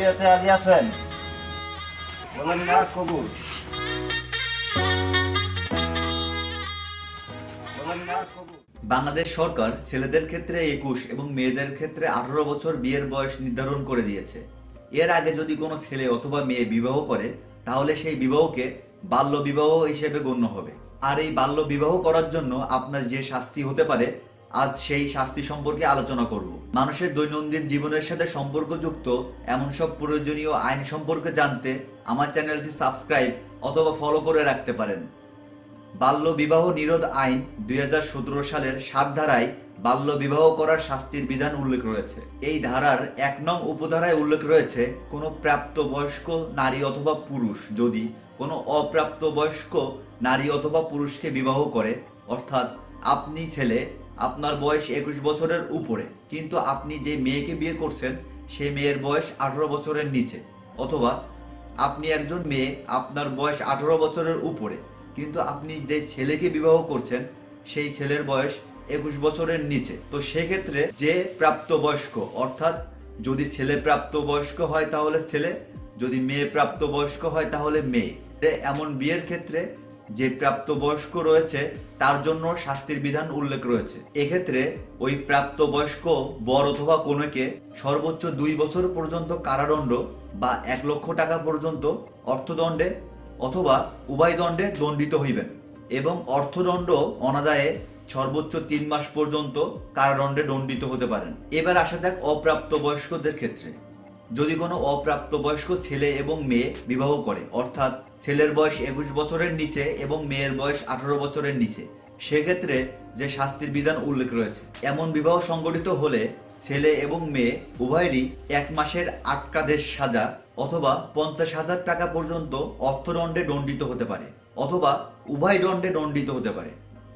শরীয়তে রাজি আছেন? বলেন না কবুল। বলেন না কবুল। বাংলাদেশ সরকার ছেলেদের ক্ষেত্রে 21 এবং মেয়েদের ক্ষেত্রে 18 বছর বিয়ের বয়স নির্ধারণ করে দিয়েছে। এর আগে যদি কোনো ছেলে অথবা মেয়ে বিবাহ করে তাহলে সেই বিবাহকে বাল্য বিবাহ হিসেবে গণ্য হবে। আর এই বাল্য বিবাহ করার জন্য আপনার যে শাস্তি হতে পারে, আজ সেই শাস্তি সম্পর্কে আলোচনা করব। মানুষের দৈনন্দিন জীবনের সাথে সম্পর্কযুক্ত এমন সব প্রয়োজনীয় আইন সম্পর্কে জানতে আমার চ্যানেলটি সাবস্ক্রাইব অথবা ফলো করে রাখতে পারেন। বাল্য বিবাহ নিরোধ আইন 2017 সালের 7 ধারায় বাল্য বিবাহ করার শাস্তির বিধান উল্লেখ রয়েছে। এই ধারার 1 নং উপধারায় উল্লেখ রয়েছে, কোনো প্রাপ্তবয়স্ক নারী অথবা পুরুষ যদি কোনো অপ্রাপ্তবয়স্ক নারী অথবা পুরুষকে বিবাহ করে, অর্থাৎ আপনি ছেলে, আপনার বয়স 21 বছরের উপরে, কিন্তু আপনি যে মেয়েকে বিয়ে করছেন সেই মেয়ের বয়স 18 বছরের নিচে, অথবা আপনি একজন মেয়ে, আপনার বয়স 18 বছরের উপরে, কিন্তু আপনি যে ছেলেকে বিবাহ করছেন সেই ছেলের বয়স 21 বছরের নিচে, তো সেক্ষেত্রে যে প্রাপ্তবয়স্ক, অর্থাৎ যদি ছেলে প্রাপ্তবয়স্ক হয় তাহলে ছেলে, যদি মেয়ে প্রাপ্তবয়স্ক হয় তাহলে মেয়ে, এমন বিয়ের ক্ষেত্রে যে প্রাপ্তবয়স্ক রয়েছে তার জন্য শাস্তির বিধান উল্লেখ রয়েছে। এক্ষেত্রে ওই প্রাপ্তবয়স্ক বর অথবা কনেকে সর্বোচ্চ 2 বছর পর্যন্ত কারাদণ্ড বা 1 লক্ষ টাকা পর্যন্ত অর্থদণ্ডে অথবা উভয় দণ্ডে দণ্ডিত হইবেন, এবং অর্থদণ্ড অনাদায়ে সর্বোচ্চ 3 মাস পর্যন্ত কারাদণ্ডে দণ্ডিত হতে পারেন। এবার আসা যাক অপ্রাপ্তবয়স্কদের ক্ষেত্রে। যদি কোনো অপ্রাপ্তবয়স্ক ছেলে এবং মেয়ে বিবাহ করে, অর্থাৎ ছেলের বয়স 21 বছরের নিচে এবং মেয়ের বয়স 18 বছরের নিচে, সেক্ষেত্রে যে শাস্তির বিধান উল্লেখ রয়েছে, এমন বিবাহ সংগঠিত হলে ছেলে এবং মেয়ে উভয়েরই 1 মাসের আটকাদেশ সাজা অথবা 50,000 টাকা পর্যন্ত অর্থদণ্ডে দণ্ডিত হতে পারে, অথবা উভয় দণ্ডে দণ্ডিত হতে পারে।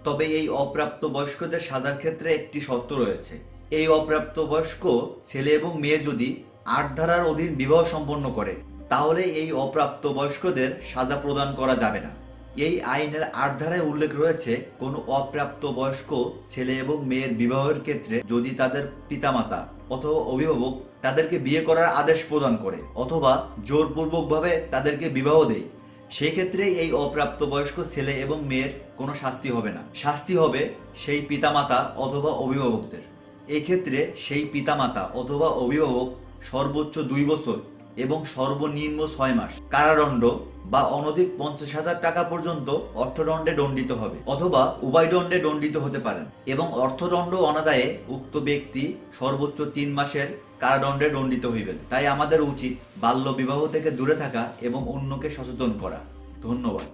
তবে এই অপ্রাপ্তবয়স্কদের সাজার ক্ষেত্রে একটি শর্ত রয়েছে। এই অপ্রাপ্তবয়স্ক ছেলে এবং মেয়ে যদি 8 ধারার অধীন বিবাহ সম্পন্ন করে তাহলে এই অপ্রাপ্তবয়স্কদের সাজা প্রদান করা যাবে না। এই আইনের 8 ধারায় উল্লেখ রয়েছে, কোনো অপ্রাপ্তবয়স্ক ছেলে এবং মেয়ের বিবাহের ক্ষেত্রে যদি তাদের পিতামাতা অথবা অভিভাবক তাদেরকে বিয়ে করার আদেশ প্রদান করে অথবা জোরপূর্বকভাবে তাদেরকে বিবাহ দেয়, সেক্ষেত্রে এই অপ্রাপ্তবয়স্ক ছেলে এবং মেয়ের কোনো শাস্তি হবে না। শাস্তি হবে সেই পিতামাতা অথবা অভিভাবকদের। এক্ষেত্রে সেই পিতামাতা অথবা অভিভাবক সর্বোচ্চ 2 বছর এবং সর্বনিম্ন 6 মাস কারাদণ্ড বা অনধিক 50,000 টাকা পর্যন্ত অর্থদণ্ডে দণ্ডিত হবে, অথবা উভয় দণ্ডে দণ্ডিত হতে পারেন, এবং অর্থদণ্ড অনাদায়ে উক্ত ব্যক্তি সর্বোচ্চ 3 মাসের কারাদণ্ডে দণ্ডিত হইবেন। তাই আমাদের উচিত বাল্য বিবাহ থেকে দূরে থাকা এবং অন্যকে সচেতন করা। ধন্যবাদ।